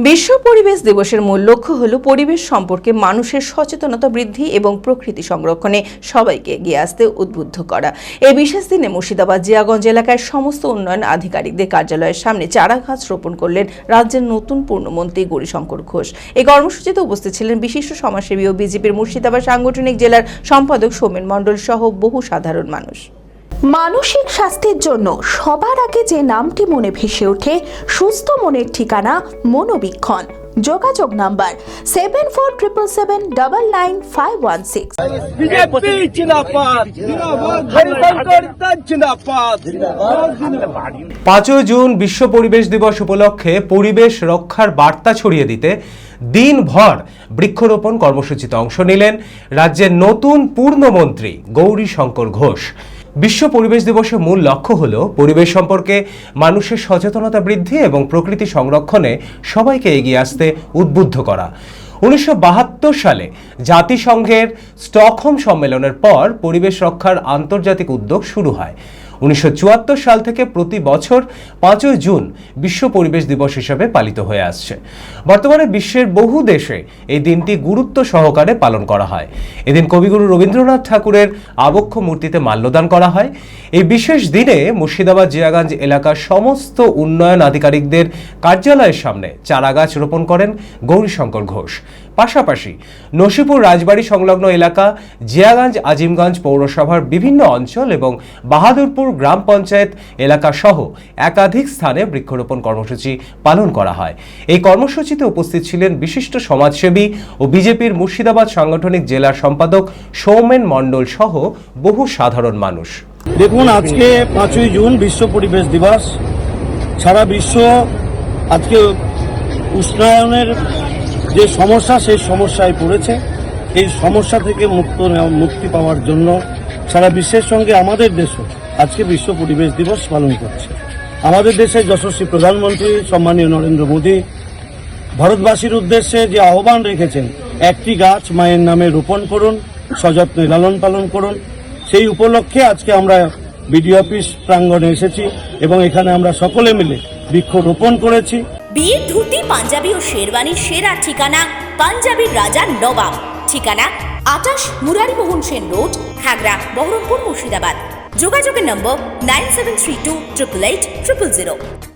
বিশ্ব পরিবেশ দিবসের মূল লক্ষ্য হল পরিবেশ সম্পর্কে মানুষের সচেতনতা বৃদ্ধি এবং প্রকৃতি সংরক্ষণে সবাইকে এগিয়ে আসতে উদ্বুদ্ধ করা। এই বিশেষ দিনে মুর্শিদাবাদ জিয়াগঞ্জ এলাকায় সমস্ত উন্নয়ন আধিকারিকদের কার্যালয়ের সামনে চারা গাছ রোপণ করলেন রাজ্যের নতুন পূর্ণমন্ত্রী গৌরীশঙ্কর ঘোষ। এই কর্মসূচিতে উপস্থিত ছিলেন বিশিষ্ট সমাজসেবী ও বিজেপির মুর্শিদাবাদ সাংগঠনিক জেলার সম্পাদক সৌমেন মণ্ডল সহ বহু সাধারণ মানুষ। মানসিক স্বাস্থ্যের জন্য সবার আগে যে নামটি মনে ভেসে ওঠে সুস্থ মনের ঠিকানা মনোবীক্ষণ। যোগাযোগ নাম্বার 7477799516। বিজেপি জিন্দাবাদ, হরিশঙ্কর জিন্দাবাদ। 5 জুন বিশ্ব পরিবেশ দিবস উপলক্ষে পরিবেশ রক্ষার বার্তা ছড়িয়ে দিতে দিনভর বৃক্ষরোপণ কর্মসূচিতে অংশ নিলেন রাজ্যের নতুন পূর্ণমন্ত্রী গৌরীশঙ্কর ঘোষ। বিশ্ব পরিবেশ দিবসের মূল লক্ষ্য হল পরিবেশ সম্পর্কে মানুষের সচেতনতা বৃদ্ধি এবং প্রকৃতি সংরক্ষণে সবাইকে এগিয়ে আসতে উদ্বুদ্ধ করা। 1972 সালে জাতিসংঘের স্টকহোম সম্মেলনের পর পরিবেশ রক্ষার আন্তর্জাতিক উদ্যোগ শুরু হয়। 1974 সাল থেকে প্রতি বছর 5 জুন বিশ্ব পরিবেশ দিবস হিসেবে পালিত হয়ে আসছে। বর্তমানে বিশ্বের বহু দেশে এই দিনটি গুরুত্ব সহকারে পালন করা হয়। এদিন কবিগুরু রবীন্দ্রনাথ ঠাকুরের আবক্ষ মূর্তিতে মাল্যদান করা হয়। এই বিশেষ দিনে মুর্শিদাবাদ জিয়াগঞ্জ এলাকার সমস্ত উন্নয়ন আধিকারিকদের কার্যালয়ের সামনে চারাগাছ রোপণ করেন গৌরীশঙ্কর ঘোষ। পাশাপাশি নসিপুর রাজবাড়ি সংলগ্ন এলাকা, জিয়াগঞ্জ আজিমগঞ্জ পৌরসভার বিভিন্ন অঞ্চল এবং বাহাদুরপুর গ্রাম পঞ্চায়েত এলাকা সহ একাধিক স্থানে বৃক্ষরোপণ কর্মসূচি পালন করা হয়। এই কর্মসূচিতে উপস্থিত ছিলেন বিশিষ্ট সমাজসেবী ও বিজেপির মুর্শিদাবাদ সাংগঠনিক জেলার সম্পাদক সৌমেন মণ্ডল সহ বহু সাধারণ মানুষ। দেখুন, আজকে 5 জুন বিশ্ব পরিবেশ দিবস। সারা বিশ্ব আজকে উষ্ণায়নের যে সমস্যা, সেই সমস্যায় পড়েছে। এই সমস্যা থেকে মুক্তি পাওয়ার জন্য সারা বিশ্বের সঙ্গে আমাদের দেশও আজকে বিশ্ব পরিবেশ দিবস পালন করছে। আমাদের দেশের যশস্বী প্রধানমন্ত্রী সম্মানীয় নরেন্দ্র মোদী ভারতবাসীর উদ্দেশ্যে যে আহ্বান রেখেছেন, একটি গাছ মায়ের নামে রোপণ করুন, সযত্নে লালন পালন করুন, সেই উপলক্ষে আজকে আমরা বিডিও অফিস প্রাঙ্গণে এসেছি এবং এখানে আমরা সকলে মিলে বৃক্ষরোপণ করেছি। বিয়ের ধুতি, পাঞ্জাবি ও শেরওয়ানির সেরা ঠিকানা পাঞ্জাবির রাজা নবাব। ঠিকানা 28 মুরারি মোহন সেন রোড, খাগড়া, বহরমপুর, মুর্শিদাবাদ। যোগাযোগের নম্বর 9732880000।